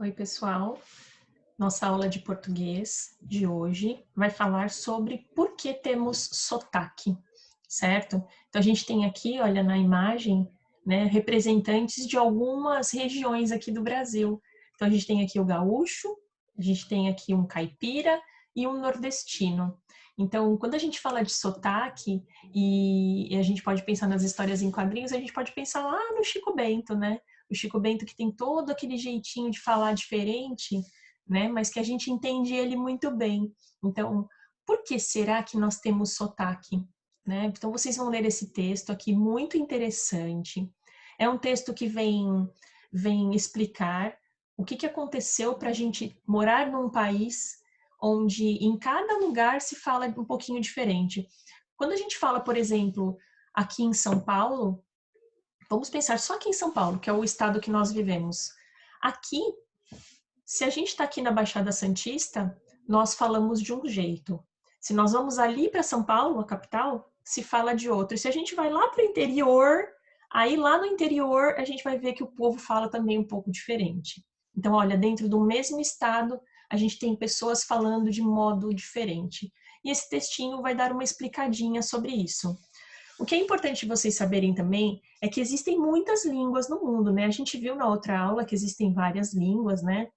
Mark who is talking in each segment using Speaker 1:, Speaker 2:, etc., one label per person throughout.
Speaker 1: Oi, pessoal. Nossa aula de português de hoje vai falar sobre por que temos sotaque, certo? Então, a gente tem aqui, olha, na imagem, né, representantes de algumas regiões aqui do Brasil. Então, a gente tem aqui o gaúcho, a gente tem aqui um caipira e um nordestino. Então, quando a gente fala de sotaque, e a gente pode pensar nas histórias em quadrinhos, a gente pode pensar lá no Chico Bento, né? O Chico Bento que tem todo aquele jeitinho de falar diferente, né? Mas que a gente entende ele muito bem. Então, por que será que nós temos sotaque? Né? Então, vocês vão ler esse texto aqui, muito interessante. É um texto que vem explicar o que aconteceu para a gente morar num país onde em cada lugar se fala um pouquinho diferente. Quando a gente fala, por exemplo, aqui em São Paulo, vamos pensar só aqui em São Paulo, que é o estado que nós vivemos. Aqui, se a gente está aqui na Baixada Santista, nós falamos de um jeito. Se nós vamos ali para São Paulo, a capital, se fala de outro. E se a gente vai lá para o interior, aí lá no interior a gente vai ver que o povo fala também um pouco diferente. Então, olha, dentro do mesmo estado, a gente tem pessoas falando de modo diferente. E esse textinho vai dar uma explicadinha sobre isso. O que é importante vocês saberem também é que existem muitas línguas no mundo, né? A gente viu na outra aula que existem várias línguas, né?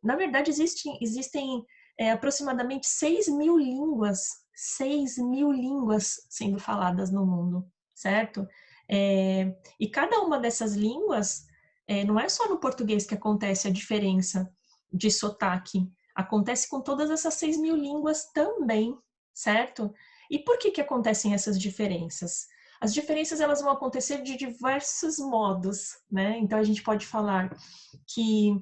Speaker 1: Na verdade, existem aproximadamente 6.000 línguas, 6.000 línguas sendo faladas no mundo, certo? E cada uma dessas línguas, não é só no português que acontece a diferença de sotaque, acontece com todas essas 6.000 línguas também, certo? E por que acontecem essas diferenças? As diferenças elas vão acontecer de diversos modos, né? Então a gente pode falar que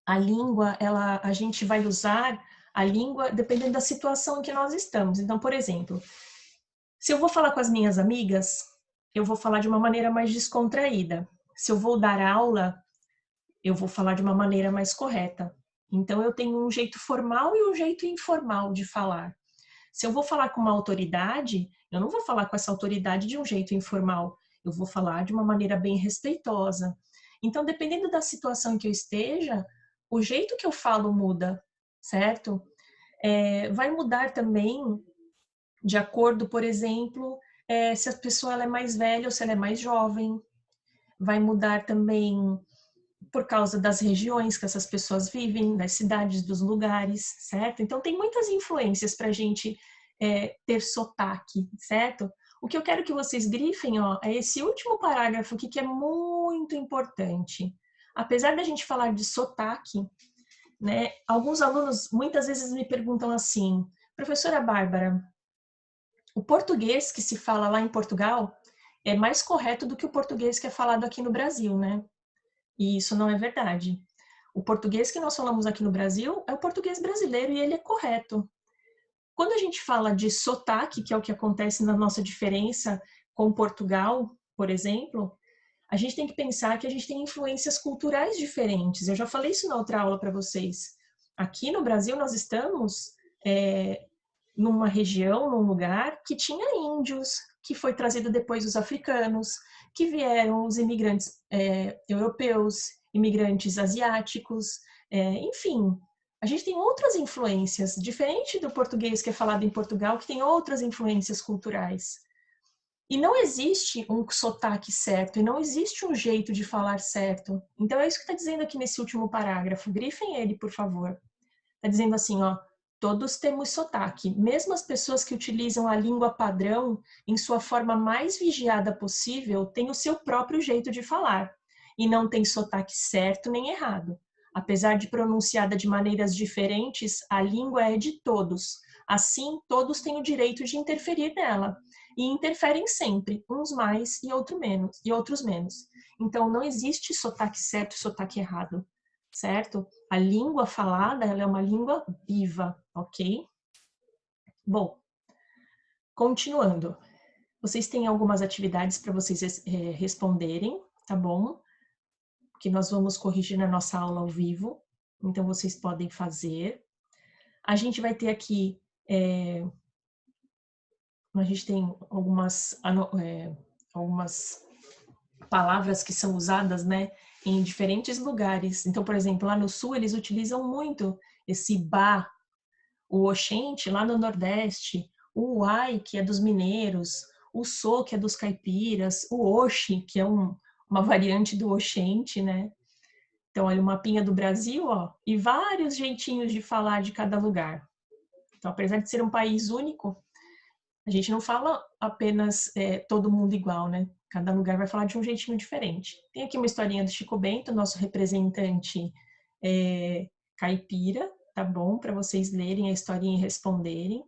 Speaker 1: a língua, a gente vai usar a língua dependendo da situação em que nós estamos. Então, por exemplo, se eu vou falar com as minhas amigas, eu vou falar de uma maneira mais descontraída. Se eu vou dar aula, eu vou falar de uma maneira mais correta. Então, eu tenho um jeito formal e um jeito informal de falar. Se eu vou falar com uma autoridade, eu não vou falar com essa autoridade de um jeito informal. Eu vou falar de uma maneira bem respeitosa. Então, dependendo da situação em que eu esteja, o jeito que eu falo muda, certo? Vai mudar também de acordo, por exemplo, se a pessoa ela é mais velha ou se ela é mais jovem. Vai mudar também por causa das regiões que essas pessoas vivem, das cidades, dos lugares, certo? Então, tem muitas influências para a gente ter sotaque, certo? O que eu quero que vocês grifem, ó, é esse último parágrafo aqui que é muito importante. Apesar da gente falar de sotaque, né, alguns alunos muitas vezes me perguntam assim, professora Bárbara, o português que se fala lá em Portugal é mais correto do que o português que é falado aqui no Brasil, né? E isso não é verdade. O português que nós falamos aqui no Brasil é o português brasileiro e ele é correto. Quando a gente fala de sotaque, que é o que acontece na nossa diferença com Portugal, por exemplo, a gente tem que pensar que a gente tem influências culturais diferentes. Eu já falei isso na outra aula para vocês. Aqui no Brasil nós estamos numa região, num lugar que tinha índios, que foi trazido depois os africanos, que vieram os imigrantes europeus, imigrantes asiáticos, enfim. A gente tem outras influências, diferente do português que é falado em Portugal, que tem outras influências culturais. E não existe um sotaque certo, e não existe um jeito de falar certo. Então é isso que está dizendo aqui nesse último parágrafo. Grifem ele, por favor. Está dizendo assim, ó, todos temos sotaque. Mesmo as pessoas que utilizam a língua padrão em sua forma mais vigiada possível têm o seu próprio jeito de falar. E não tem sotaque certo nem errado. Apesar de pronunciada de maneiras diferentes, a língua é de todos. Assim, todos têm o direito de interferir nela. E interferem sempre, uns mais e outros menos. Então, não existe sotaque certo e sotaque errado, certo? A língua falada, ela é uma língua viva, ok? Bom, continuando. Vocês têm algumas atividades para vocês responderem, tá bom? Que nós vamos corrigir na nossa aula ao vivo. Então, vocês podem fazer. A gente vai ter aqui... a gente tem algumas palavras que são usadas, né, em diferentes lugares. Então, por exemplo, lá no sul eles utilizam muito esse ba, o oxente lá no Nordeste, o uai, que é dos mineiros, o so, que é dos caipiras, o oxe, que é uma variante do oxente, né? Então, olha, o mapinha do Brasil, ó, e vários jeitinhos de falar de cada lugar. Então, apesar de ser um país único, a gente não fala apenas todo mundo igual, né? Cada lugar vai falar de um jeitinho diferente. Tem aqui uma historinha do Chico Bento, nosso representante caipira, tá bom? Para vocês lerem a historinha e responderem.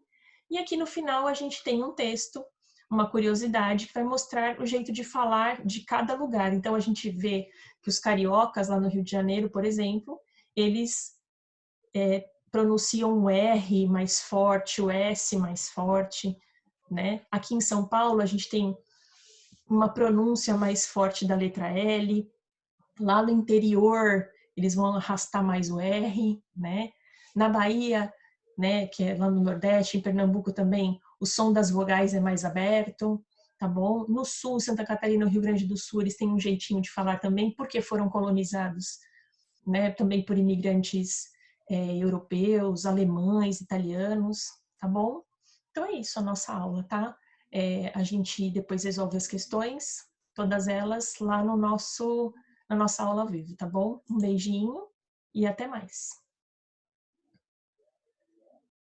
Speaker 1: E aqui no final a gente tem um texto, uma curiosidade que vai mostrar o jeito de falar de cada lugar. Então a gente vê que os cariocas lá no Rio de Janeiro, por exemplo, eles pronunciam o R mais forte, o S mais forte, né? Aqui em São Paulo a gente tem uma pronúncia mais forte da letra L. Lá no interior eles vão arrastar mais o R, né? Na Bahia, né, que é lá no Nordeste, em Pernambuco também, o som das vogais é mais aberto, tá bom? No Sul, Santa Catarina, no Rio Grande do Sul, eles têm um jeitinho de falar também, porque foram colonizados, né, também por imigrantes europeus, alemães, italianos, tá bom? Então é isso a nossa aula, tá? A gente depois resolve as questões, todas elas lá no na nossa aula ao vivo, tá bom? Um beijinho e até mais.